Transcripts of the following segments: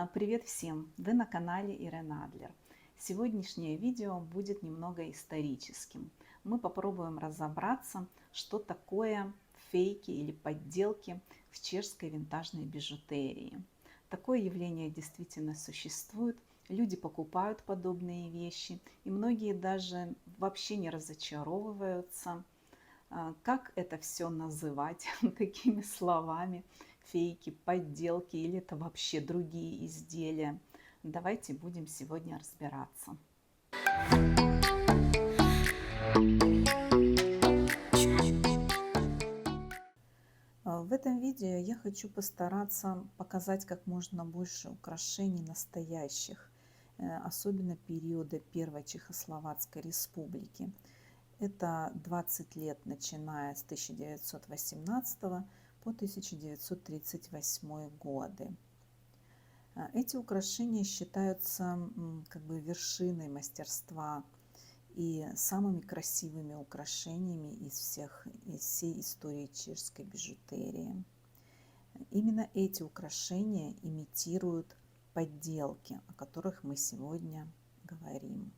Привет всем! Вы на канале Ирена Адлер. Сегодняшнее видео будет немного историческим. Мы попробуем разобраться, что такое фейки или подделки в чешской винтажной бижутерии. Такое явление действительно существует. Люди покупают подобные вещи, и многие даже вообще не разочаровываются. Как это все называть, какими словами? Фейки, подделки или это вообще другие изделия? Давайте будем сегодня разбираться. В этом видео я хочу постараться показать как можно больше украшений настоящих, особенно периода Первой Чехословацкой Республики. Это 20 лет, начиная с 1918 по 1938 годы. Эти украшения считаются как бы вершиной мастерства и самыми красивыми украшениями из всей истории чешской бижутерии. Именно эти украшения имитируют подделки, о которых мы сегодня говорим.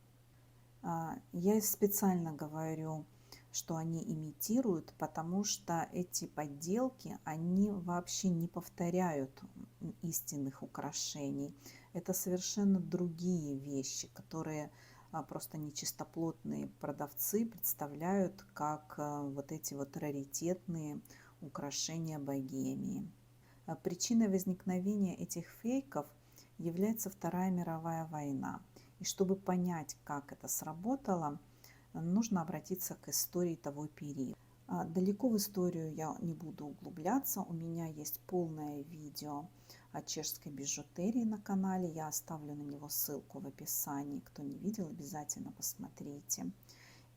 Я специально говорю, что они имитируют, потому что эти подделки, они вообще не повторяют истинных украшений. Это совершенно другие вещи, которые просто нечистоплотные продавцы представляют как вот эти вот раритетные украшения богемии. Причиной возникновения этих фейков является Вторая мировая война. И чтобы понять, как это сработало, нужно обратиться к истории того периода. Далеко в историю я не буду углубляться. У меня есть полное видео о чешской бижутерии на канале. Я оставлю на него ссылку в описании. Кто не видел, обязательно посмотрите.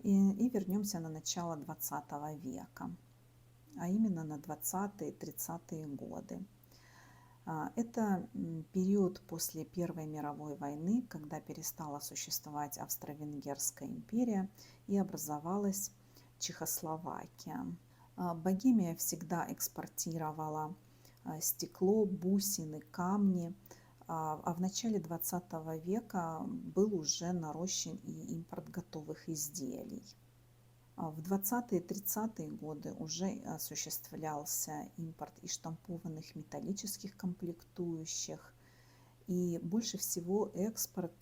И вернемся на начало 20 века, а именно на 20-30-е годы. Это период после Первой мировой войны, когда перестала существовать Австро-Венгерская империя и образовалась Чехословакия. Богемия всегда экспортировала стекло, бусины, камни, а в начале 20 века был уже нарощен и импорт готовых изделий. В 20-30-е годы уже осуществлялся импорт и штампованных металлических комплектующих. И больше всего экспорт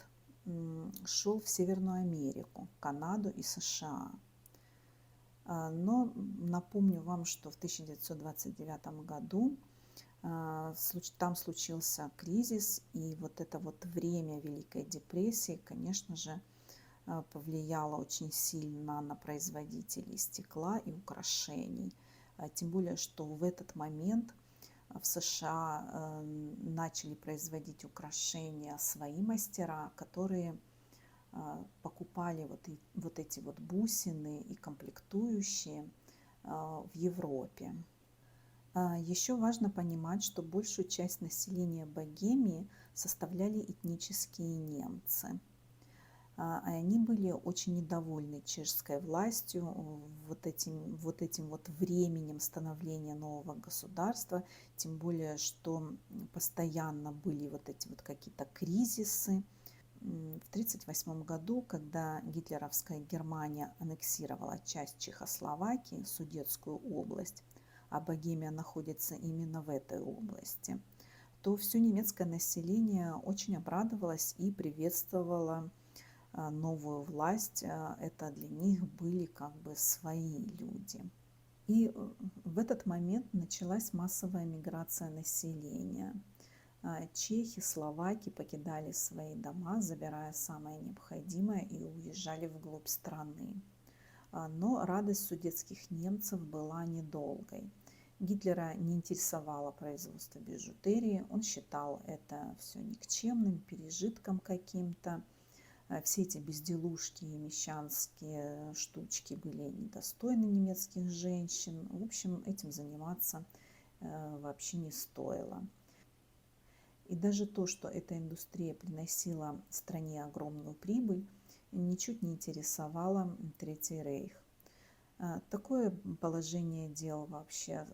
шел в Северную Америку, Канаду и США. Но напомню вам, что в 1929 году там случился кризис, и вот это вот время Великой депрессии, конечно же, повлияло очень сильно на производителей стекла и украшений. Тем более, что в этот момент в США начали производить украшения свои мастера, которые покупали вот эти вот бусины и комплектующие в Европе. Еще важно понимать, что большую часть населения Богемии составляли этнические немцы. Они были очень недовольны чешской властью, вот этим временем становления нового государства, тем более, что постоянно были вот эти вот какие-то кризисы. В 1938 году, когда гитлеровская Германия аннексировала часть Чехословакии, Судетскую область, а Богемия находится именно в этой области, то все немецкое население очень обрадовалось и приветствовало новую власть. Это для них были как бы свои люди. И в этот момент началась массовая миграция населения. Чехи, словаки покидали свои дома, забирая самое необходимое, и уезжали вглубь страны. Но радость судетских немцев была недолгой. Гитлера не интересовало производство бижутерии, он считал это все никчемным, пережитком каким-то. Все эти безделушки и мещанские штучки были недостойны немецких женщин. В общем, этим заниматься вообще не стоило. И даже то, что эта индустрия приносила стране огромную прибыль, ничуть не интересовало Третий рейх. Такое положение дел вообще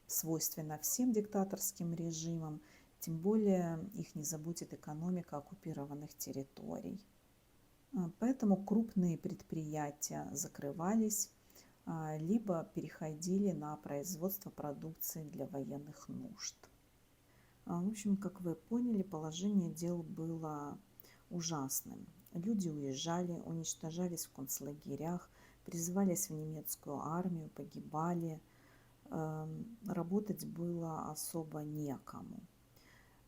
свойственно всем диктаторским режимам. Тем более их не заботит экономика оккупированных территорий. Поэтому крупные предприятия закрывались, либо переходили на производство продукции для военных нужд. В общем, как вы поняли, положение дел было ужасным. Люди уезжали, уничтожались в концлагерях, призывались в немецкую армию, погибали. Работать было особо некому.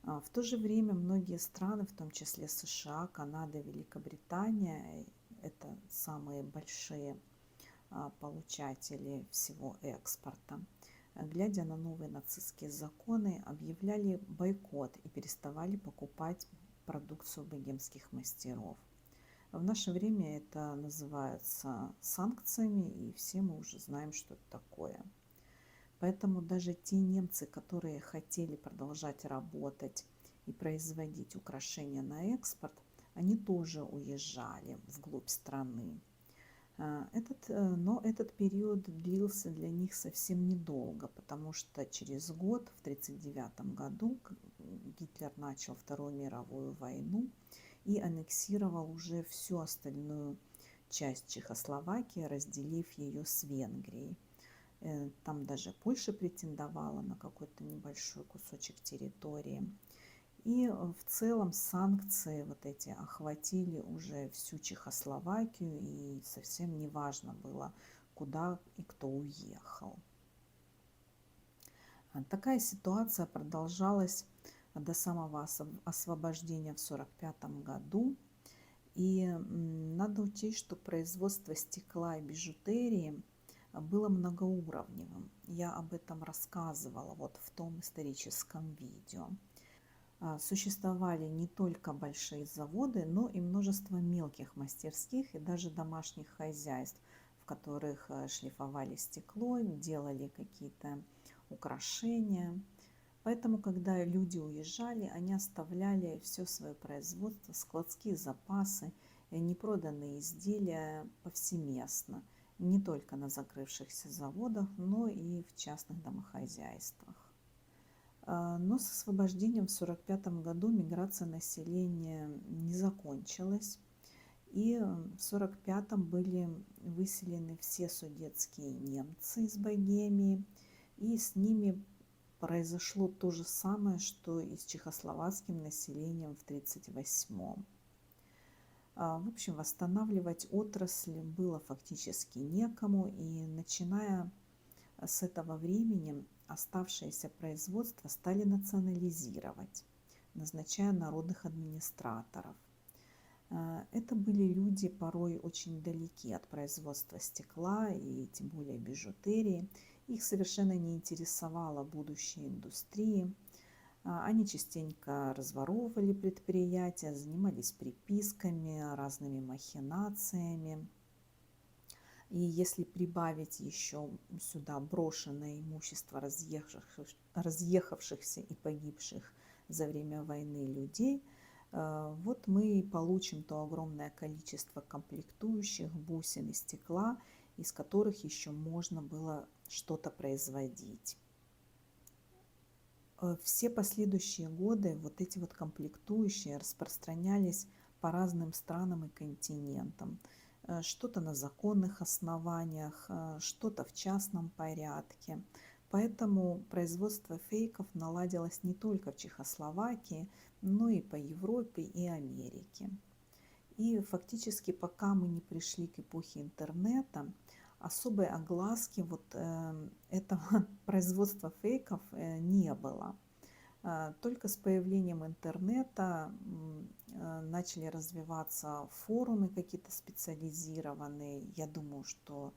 В то же время многие страны, в том числе США, Канада, Великобритания, это самые большие получатели всего экспорта, глядя на новые нацистские законы, объявляли бойкот и переставали покупать продукцию богемских мастеров. В наше время это называется санкциями, и все мы уже знаем, что это такое. Поэтому даже те немцы, которые хотели продолжать работать и производить украшения на экспорт, они тоже уезжали вглубь страны. Но этот период длился для них совсем недолго, потому что через год, в 1939 году, Гитлер начал Вторую мировую войну и аннексировал уже всю остальную часть Чехословакии, разделив ее с Венгрией. Там даже Польша претендовала на какой-то небольшой кусочек территории. И в целом санкции вот эти охватили уже всю Чехословакию, и совсем не важно было, куда и кто уехал. Такая ситуация продолжалась до самого освобождения в 1945 году. И надо учесть, что производство стекла и бижутерии было многоуровневым. Я об этом рассказывала вот в том историческом видео. Существовали не только большие заводы, но и множество мелких мастерских и даже домашних хозяйств, в которых шлифовали стекло, делали какие-то украшения. Поэтому, когда люди уезжали, они оставляли все свое производство, складские запасы, непроданные изделия повсеместно, не только на закрывшихся заводах, но и в частных домохозяйствах. Но с освобождением в 1945 году миграция населения не закончилась. И в 1945 были выселены все судетские немцы из Богемии. И с ними произошло то же самое, что и с чехословацким населением в 1938. В общем, восстанавливать отрасль было фактически некому. И начиная с этого времени оставшееся производство стали национализировать, назначая народных администраторов. Это были люди порой очень далеки от производства стекла и тем более бижутерии. Их совершенно не интересовало будущее индустрии. Они частенько разворовывали предприятия, занимались приписками, разными махинациями. И если прибавить еще сюда брошенное имущество разъехавшихся и погибших за время войны людей, вот мы и получим то огромное количество комплектующих, бусин и стекла, из которых еще можно было что-то производить. Все последующие годы вот эти вот комплектующие распространялись по разным странам и континентам. Что-то на законных основаниях, что-то в частном порядке. Поэтому производство фейков наладилось не только в Чехословакии, но и по Европе и Америке. И фактически пока мы не пришли к эпохе интернета, особой огласки вот этого производства фейков не было. Только с появлением интернета начали развиваться форумы какие-то специализированные. Я думаю, что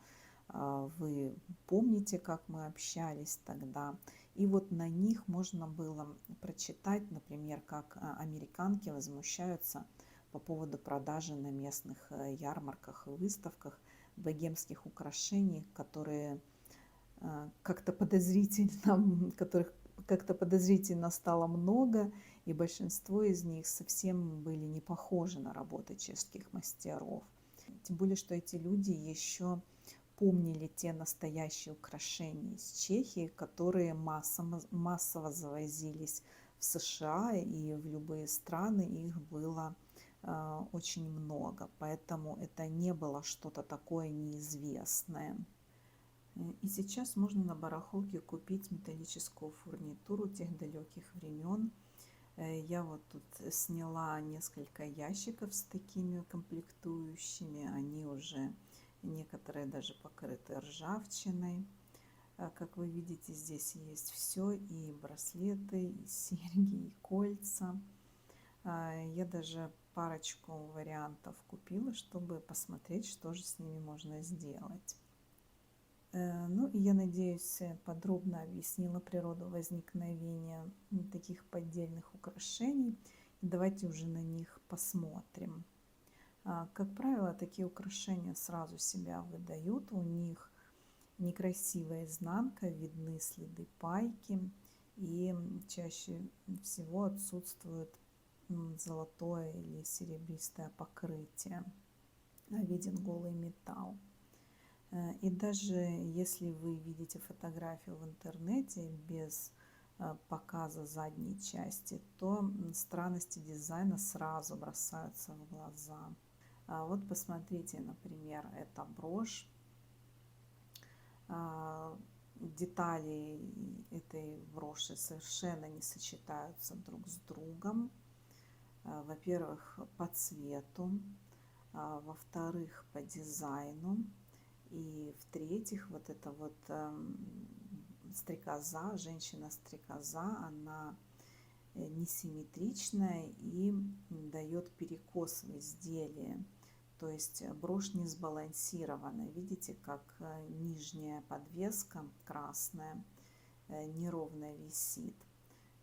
вы помните, как мы общались тогда. И вот на них можно было прочитать, например, как американки возмущаются по поводу продажи на местных ярмарках и выставках богемских украшений, которые которых как-то подозрительно стало много, и большинство из них совсем были не похожи на работы чешских мастеров. Тем более, что эти люди еще помнили те настоящие украшения из Чехии, которые массово завозились в в США и в любые страны их было очень много, поэтому это не было что-то такое неизвестное. И сейчас можно на барахолке купить металлическую фурнитуру тех далеких времен. Я вот тут сняла несколько ящиков с такими комплектующими. Они уже некоторые даже покрыты ржавчиной. Как вы видите, здесь есть все: и браслеты, и серьги, и кольца. Я даже парочку вариантов купила, чтобы посмотреть, что же с ними можно сделать. Ну и я надеюсь, подробно объяснила природу возникновения таких поддельных украшений. Давайте уже на них посмотрим. Как правило, такие украшения сразу себя выдают. У них некрасивая изнанка, видны следы пайки, и чаще всего отсутствует золотое или серебристое покрытие, виден голый металл. И даже если вы видите фотографию в интернете без показа задней части, то странности дизайна сразу бросаются в глаза. Вот посмотрите, например, эта брошь. Детали этой броши совершенно не сочетаются друг с другом. Во-первых, по цвету, во-вторых, по дизайну. И в-третьих, вот эта вот стрекоза, женщина-стрекоза, она несимметричная и дает перекос в изделии. То есть брошь не сбалансирована. Видите, как нижняя подвеска красная неровно висит.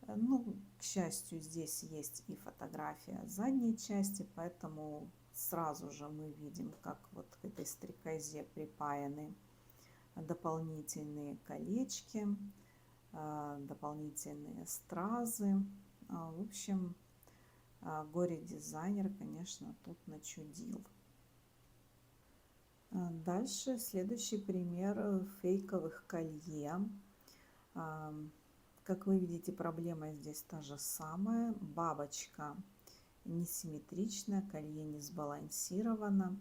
Ну, к счастью, здесь есть и фотография задней части, поэтому сразу же мы видим, как вот к этой стрекозе припаяны дополнительные колечки, дополнительные стразы. В общем, горе-дизайнер, конечно, тут начудил. Дальше следующий пример фейковых колье. Как вы видите, проблема здесь та же самая. Бабочка несимметричная, колье не сбалансировано.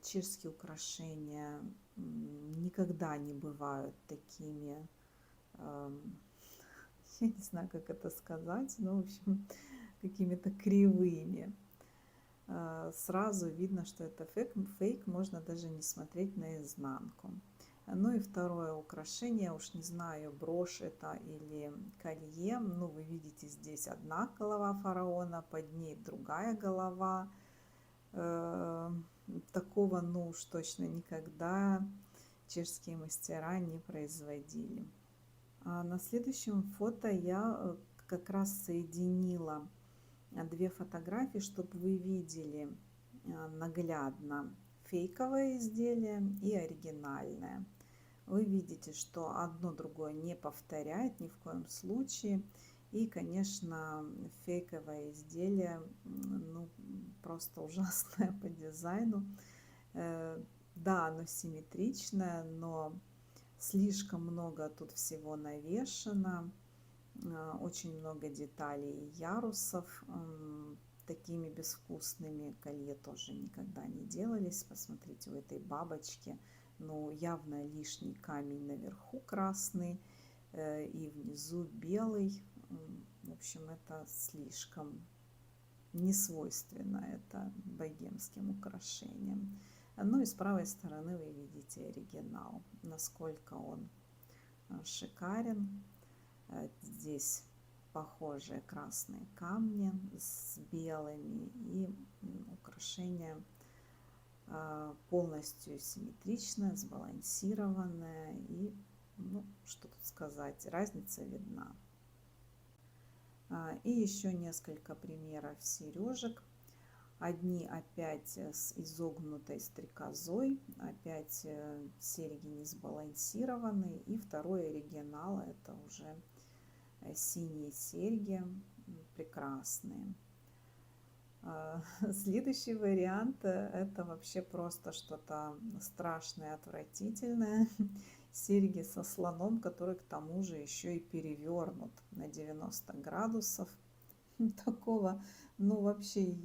Чешские украшения никогда не бывают такими, я не знаю, как это сказать, но, в общем, какими-то кривыми. Сразу видно, что это фейк, можно даже не смотреть наизнанку. Ну и второе украшение, уж не знаю, брошь это или колье. Ну, вы видите, здесь одна голова фараона, под ней другая голова. Такого, ну уж точно никогда чешские мастера не производили. На следующем фото я как раз соединила две фотографии, чтобы вы видели наглядно фейковое изделие и оригинальное. Вы видите, что одно другое не повторяет ни в коем случае. И, конечно, фейковое изделие, ну, просто ужасное по дизайну. Да, оно симметричное, но слишком много тут всего навешено. Очень много деталей и ярусов. Такими безвкусными колье тоже никогда не делались. Посмотрите, у этой бабочки, ну, явно лишний камень наверху красный и внизу белый. В общем, это слишком не свойственно это богемским украшениям. Ну и с правой стороны вы видите оригинал, насколько он шикарен. Здесь похожие красные камни с белыми, и украшение полностью симметричное, сбалансированное. И, ну, что тут сказать, разница видна. И еще несколько примеров сережек. Одни опять с изогнутой стрекозой, опять серьги не сбалансированные. И второй оригинал, это уже синие серьги, прекрасные. Следующий вариант, это вообще просто что-то страшное, отвратительное. серьги со слоном, который к тому же еще и перевернут на 90 градусов. Такого, ну вообще,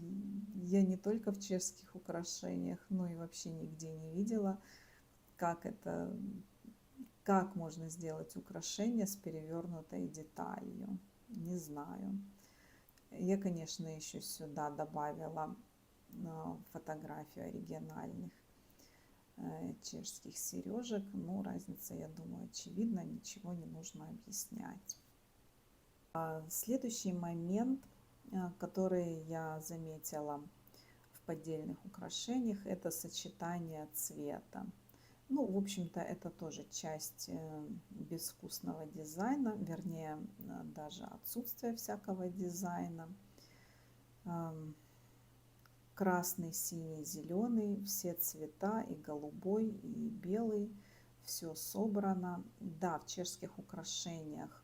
я не только в чешских украшениях, но и вообще нигде не видела, как это, как можно сделать украшение с перевернутой деталью. Не знаю. Я, конечно, еще сюда добавила фотографию оригинальных чешских сережек. Но разница, я думаю, очевидна, ничего не нужно объяснять. Следующий момент, который я заметила в поддельных украшениях, это сочетание цвета. Ну, в общем-то, это тоже часть безвкусного дизайна, вернее, даже отсутствие всякого дизайна. Красный, синий, зеленый, все цвета, и голубой, и белый, все собрано. Да, в чешских украшениях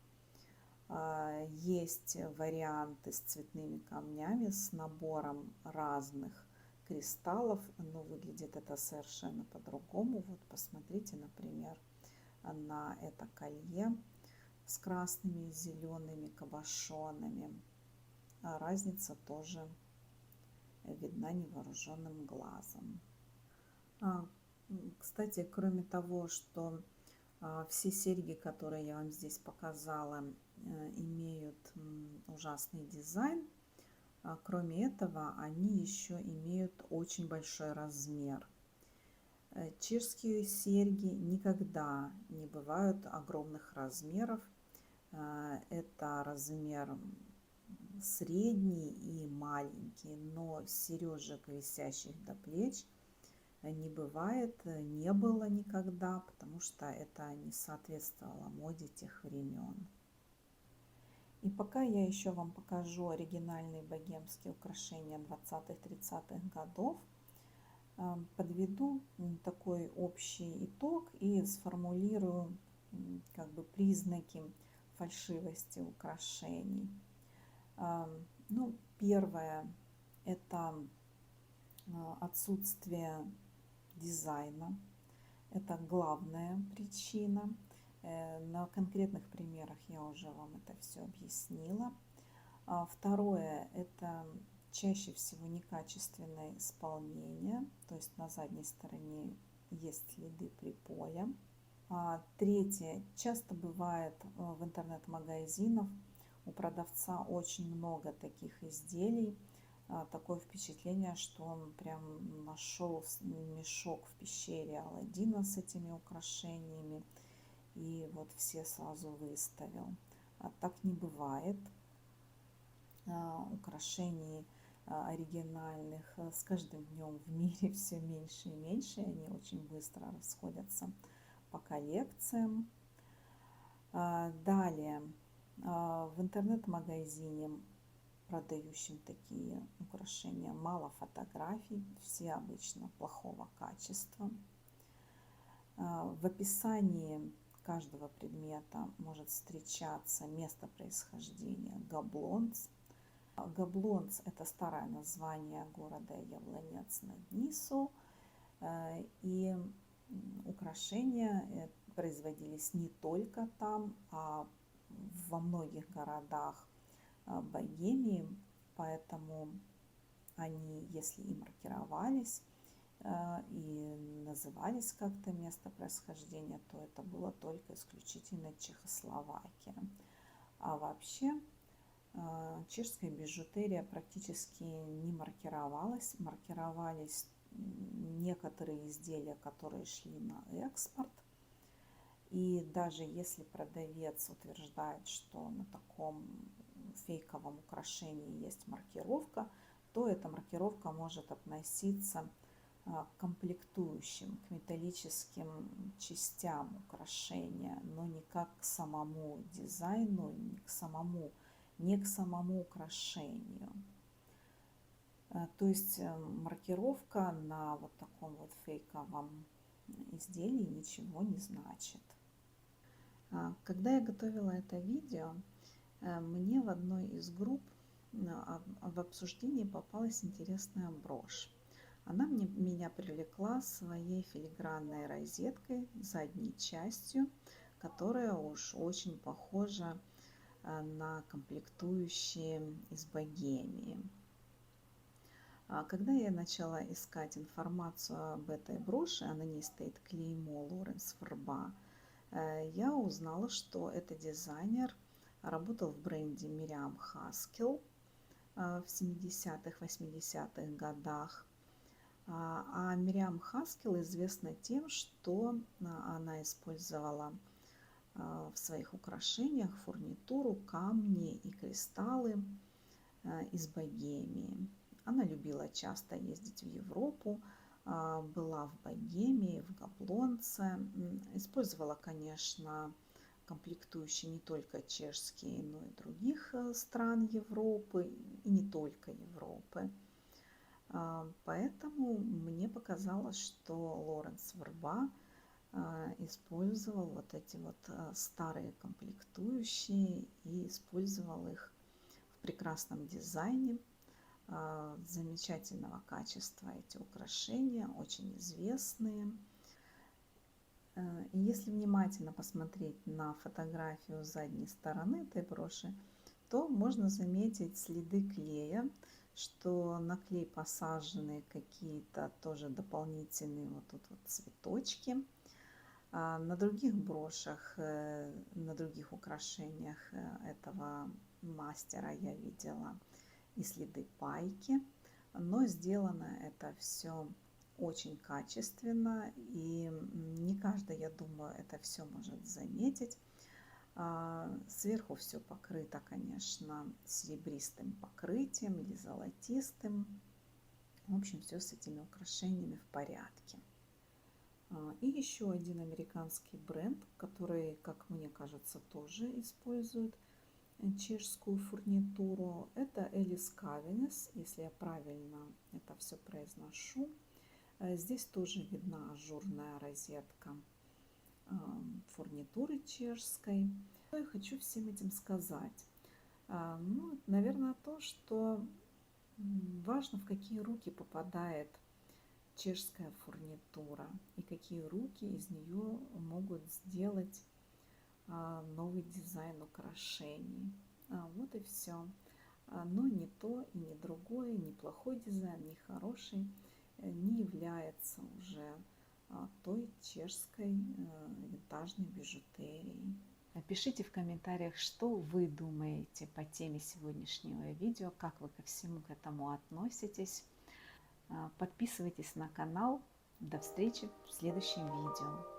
есть варианты с цветными камнями, с набором разных кристаллов, но выглядит это совершенно по-другому. Вот посмотрите, например, на это колье с красными и зелеными кабошонами. Разница тоже видна невооруженным глазом. Кстати, кроме того, что все серьги, которые я вам здесь показала, имеют ужасный дизайн, кроме этого, они еще имеют очень большой размер. Чешские серьги никогда не бывают огромных размеров. Это размер средний и маленький, но сережек, висящих до плеч, не бывает, не было никогда, потому что это не соответствовало моде тех времен. И пока я еще вам покажу оригинальные богемские украшения 20-30-х годов, подведу такой общий итог и сформулирую как бы признаки фальшивости украшений. Ну, первое – это отсутствие дизайна. Это главная причина. На конкретных примерах я уже вам это все объяснила. Второе – это чаще всего некачественное исполнение, то есть на задней стороне есть следы припоя. Третье. Часто бывает в интернет-магазинах у продавца очень много таких изделий. Такое впечатление, что он прям нашел мешок в пещере Аладдина с этими украшениями и вот все сразу выставил. Так не бывает. Украшений оригинальных с каждым днем в мире все меньше и меньше. Они очень быстро расходятся по коллекциям. Далее. В интернет-магазине, продающим такие украшения, мало фотографий, все обычно плохого качества. В описании каждого предмета может встречаться место происхождения Габлонц. Габлонц – это старое название города Яблонец над Нису, и украшения производились не только там, а во многих городах Богемии, поэтому они, если и маркировались и назывались как-то место происхождения, то это было только исключительно Чехословакия. А вообще чешская бижутерия практически не маркировалась. Маркировались некоторые изделия, которые шли на экспорт. И даже если продавец утверждает, что на таком фейковом украшении есть маркировка, то эта маркировка может относиться к комплектующим, к металлическим частям украшения, но никак к самому дизайну, не к самому украшению. То есть маркировка на вот таком вот фейковом изделии ничего не значит. Когда я готовила это видео, мне в одной из групп в обсуждении попалась интересная брошь. Меня привлекла своей филигранной розеткой, задней частью, которая уж очень похожа на комплектующие из Богемии. Когда я начала искать информацию об этой броши, а на ней стоит клеймо Лоренс Верба, я узнала, что этот дизайнер работал в бренде Miriam Haskell в 70-х, 80-х годах. А Miriam Haskell известна тем, что она использовала в своих украшениях фурнитуру, камни и кристаллы из Богемии. Она любила часто ездить в Европу, была в Богемии, в Габлонце. Использовала, конечно, комплектующие не только чешские, но и других стран Европы, и не только Европы. Поэтому мне показалось, что Лоренс Верба использовал вот эти вот старые комплектующие и использовал их в прекрасном дизайне, замечательного качества эти украшения, очень известные. И если внимательно посмотреть на фотографию задней стороны этой броши, то можно заметить следы клея, что на клей посажены какие-то тоже дополнительные вот тут вот цветочки. На других брошах, на других украшениях этого мастера я видела и следы пайки, но сделано это все очень качественно, и не каждый, я думаю, это все может заметить. Сверху все покрыто, конечно, серебристым покрытием или золотистым. В общем, все с этими украшениями в порядке. И еще один американский бренд, который, как мне кажется, тоже использует чешскую фурнитуру. Это Элис Кавинес, если я правильно это все произношу. Здесь тоже видна ажурная розетка фурнитуры чешской. Что я хочу всем этим сказать? Ну, наверное, то, что важно, в какие руки попадает чешская фурнитура и какие руки из нее могут сделать новый дизайн украшений. Вот и все. Но ни то и ни другое, ни плохой дизайн, ни хороший не является уже той чешской винтажной бижутерией. Пишите в комментариях, что вы думаете по теме сегодняшнего видео, как вы ко всему к этому относитесь. Подписывайтесь на канал. До встречи в следующем видео.